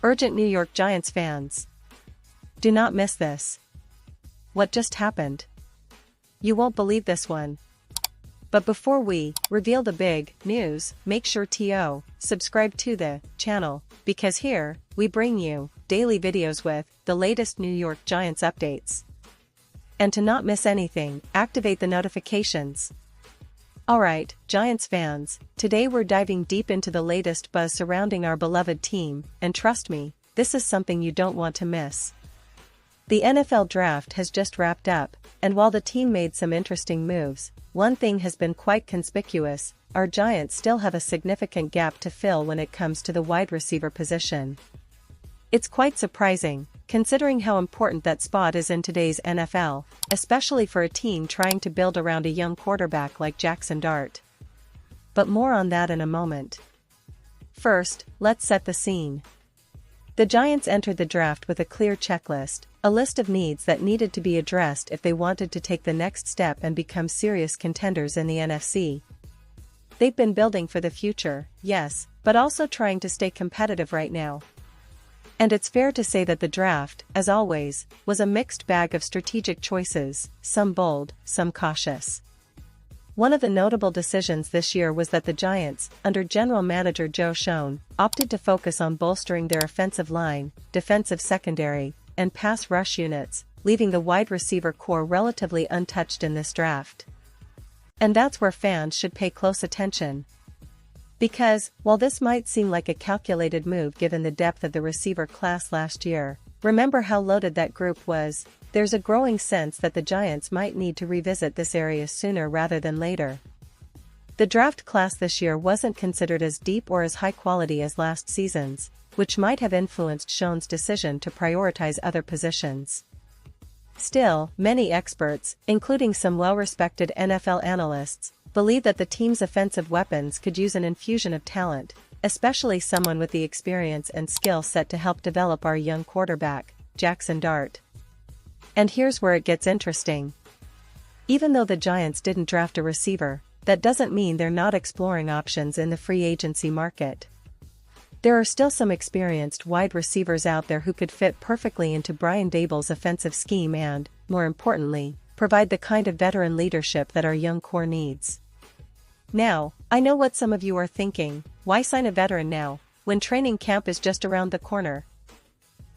Urgent New York Giants fans. Do not miss this. What just happened? You won't believe this one. But before we reveal the big news, make sure to subscribe to the channel, because here, we bring you daily videos with the latest New York Giants updates. And to not miss anything, activate the notifications. Alright, Giants fans, today we're diving deep into the latest buzz surrounding our beloved team, and trust me, this is something you don't want to miss. The NFL draft has just wrapped up, and while the team made some interesting moves, one thing has been quite conspicuous: our Giants still have a significant gap to fill when it comes to the wide receiver position. It's quite surprising, considering how important that spot is in today's NFL, especially for a team trying to build around a young quarterback like Jackson Dart. But more on that in a moment. First, let's set the scene. The Giants entered the draft with a clear checklist, a list of needs that needed to be addressed if they wanted to take the next step and become serious contenders in the NFC. They've been building for the future, yes, but also trying to stay competitive right now. And it's fair to say that the draft, as always, was a mixed bag of strategic choices, some bold, some cautious. One of the notable decisions this year was that the Giants, under general manager Joe Schoen, opted to focus on bolstering their offensive line, defensive secondary, and pass rush units, leaving the wide receiver core relatively untouched in this draft. And that's where fans should pay close attention. Because, while this might seem like a calculated move given the depth of the receiver class last year, remember how loaded that group was. There's a growing sense that the Giants might need to revisit this area sooner rather than later. The draft class this year wasn't considered as deep or as high quality as last season's, which might have influenced Schoen's decision to prioritize other positions. Still, many experts, including some well-respected NFL analysts, believe that the team's offensive weapons could use an infusion of talent, especially someone with the experience and skill set to help develop our young quarterback, Jackson Dart. And here's where it gets interesting. Even though the Giants didn't draft a receiver, that doesn't mean they're not exploring options in the free agency market. There are still some experienced wide receivers out there who could fit perfectly into Brian Daboll's offensive scheme and, more importantly, provide the kind of veteran leadership that our young core needs. Now, I know what some of you are thinking: why sign a veteran now, when training camp is just around the corner?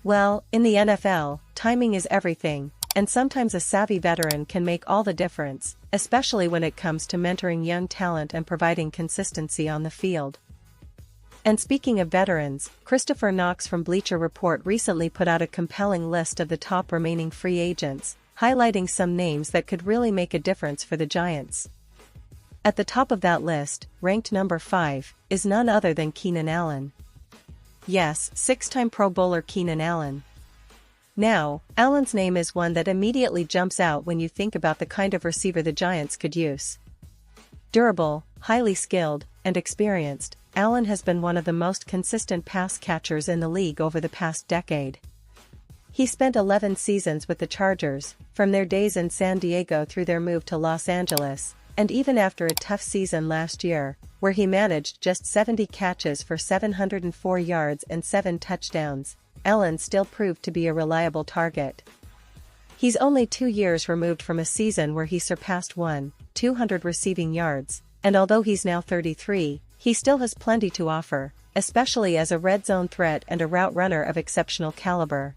Well, in the NFL, timing is everything, and sometimes a savvy veteran can make all the difference, especially when it comes to mentoring young talent and providing consistency on the field. And speaking of veterans, Christopher Knox from Bleacher Report recently put out a compelling list of the top remaining free agents, highlighting some names that could really make a difference for the Giants. At the top of that list, ranked number 5, is none other than Keenan Allen. Yes, 6-time Pro Bowler Keenan Allen. Now, Allen's name is one that immediately jumps out when you think about the kind of receiver the Giants could use. Durable, highly skilled, and experienced, Allen has been one of the most consistent pass catchers in the league over the past decade. He spent 11 seasons with the Chargers, from their days in San Diego through their move to Los Angeles, and even after a tough season last year, where he managed just 70 catches for 704 yards and 7 touchdowns, Allen still proved to be a reliable target. He's only 2 years removed from a season where he surpassed 200 receiving yards, and although he's now 33, he still has plenty to offer, especially as a red zone threat and a route runner of exceptional caliber.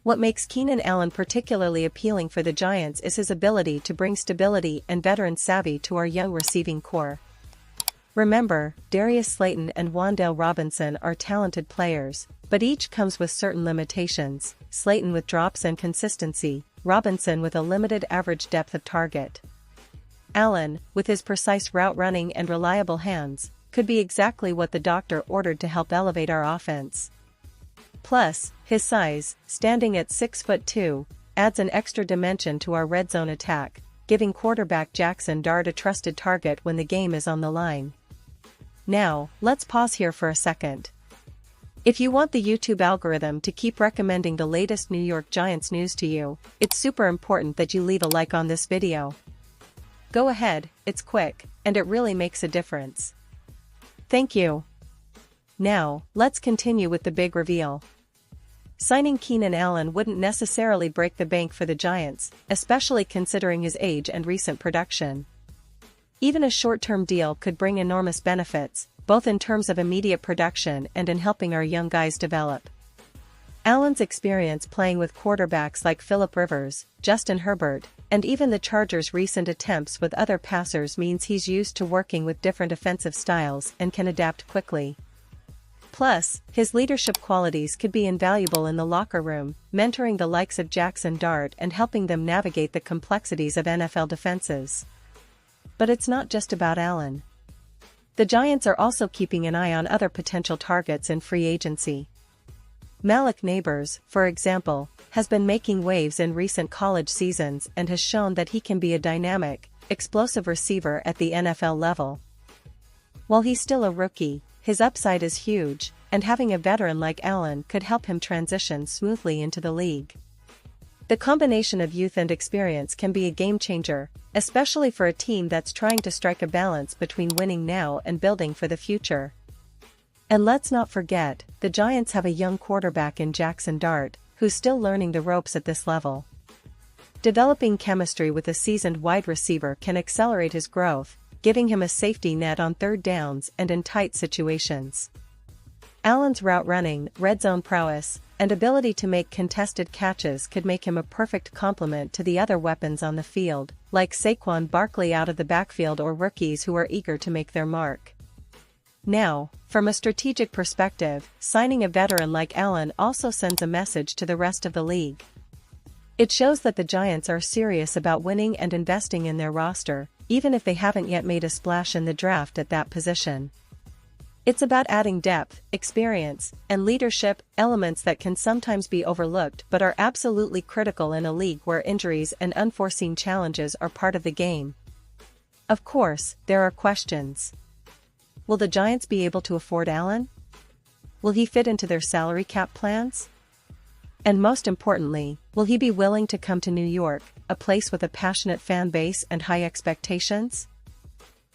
What makes Keenan Allen particularly appealing for the Giants is his ability to bring stability and veteran savvy to our young receiving core. Remember, Darius Slayton and Wan'Dale Robinson are talented players, but each comes with certain limitations: Slayton with drops and consistency, Robinson with a limited average depth of target. Allen, with his precise route running and reliable hands, could be exactly what the doctor ordered to help elevate our offense. Plus, his size, standing at 6'2", adds an extra dimension to our red zone attack, giving quarterback Jackson Dart a trusted target when the game is on the line. Now, let's pause here for a second. If you want the YouTube algorithm to keep recommending the latest New York Giants news to you, it's super important that you leave a like on this video. Go ahead, it's quick, and it really makes a difference. Thank you. Now, let's continue with the big reveal. Signing Keenan Allen wouldn't necessarily break the bank for the Giants, especially considering his age and recent production. Even a short-term deal could bring enormous benefits, both in terms of immediate production and in helping our young guys develop. Allen's experience playing with quarterbacks like Phillip Rivers, Justin Herbert, and even the Chargers' recent attempts with other passers means he's used to working with different offensive styles and can adapt quickly. Plus, his leadership qualities could be invaluable in the locker room, mentoring the likes of Jackson Dart and helping them navigate the complexities of NFL defenses. But it's not just about Allen. The Giants are also keeping an eye on other potential targets in free agency. Malik Neighbors, for example, has been making waves in recent college seasons and has shown that he can be a dynamic, explosive receiver at the NFL level. While he's still a rookie, his upside is huge, and having a veteran like Allen could help him transition smoothly into the league. The combination of youth and experience can be a game-changer, especially for a team that's trying to strike a balance between winning now and building for the future. And let's not forget, the Giants have a young quarterback in Jackson Dart, who's still learning the ropes at this level. Developing chemistry with a seasoned wide receiver can accelerate his growth, giving him a safety net on third downs and in tight situations. Allen's route running, red zone prowess, and ability to make contested catches could make him a perfect complement to the other weapons on the field, like Saquon Barkley out of the backfield or rookies who are eager to make their mark. Now, from a strategic perspective, signing a veteran like Allen also sends a message to the rest of the league. It shows that the Giants are serious about winning and investing in their roster, even if they haven't yet made a splash in the draft at that position. It's about adding depth, experience, and leadership, elements that can sometimes be overlooked but are absolutely critical in a league where injuries and unforeseen challenges are part of the game. Of course, there are questions. Will the Giants be able to afford Allen? Will he fit into their salary cap plans? And most importantly, will he be willing to come to New York, a place with a passionate fan base and high expectations?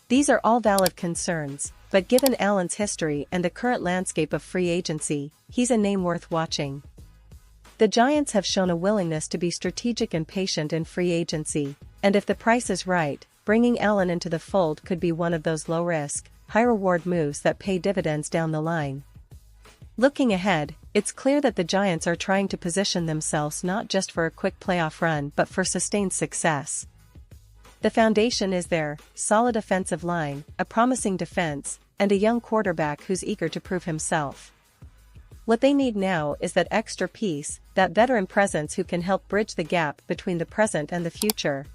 These are all valid concerns, but given Allen's history and the current landscape of free agency, he's a name worth watching. The Giants have shown a willingness to be strategic and patient in free agency, and if the price is right, bringing Allen into the fold could be one of those low-risk, high-reward moves that pay dividends down the line. Looking ahead, it's clear that the Giants are trying to position themselves not just for a quick playoff run but for sustained success. The foundation is there: solid offensive line, a promising defense, and a young quarterback who's eager to prove himself. What they need now is that extra piece, that veteran presence who can help bridge the gap between the present and the future.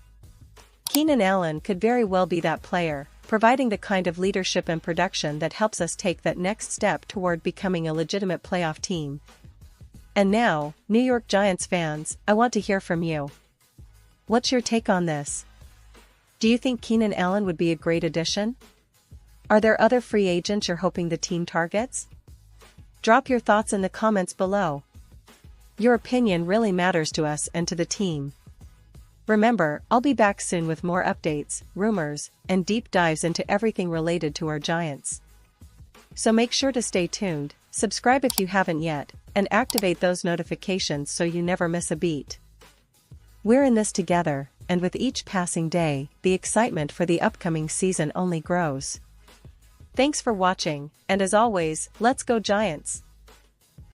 Keenan Allen could very well be that player, providing the kind of leadership and production that helps us take that next step toward becoming a legitimate playoff team. And now, New York Giants fans, I want to hear from you. What's your take on this? Do you think Keenan Allen would be a great addition? Are there other free agents you're hoping the team targets? Drop your thoughts in the comments below. Your opinion really matters to us and to the team. Remember, I'll be back soon with more updates, rumors, and deep dives into everything related to our Giants. So make sure to stay tuned, subscribe if you haven't yet, and activate those notifications so you never miss a beat. We're in this together, and with each passing day, the excitement for the upcoming season only grows. Thanks for watching, and as always, let's go Giants!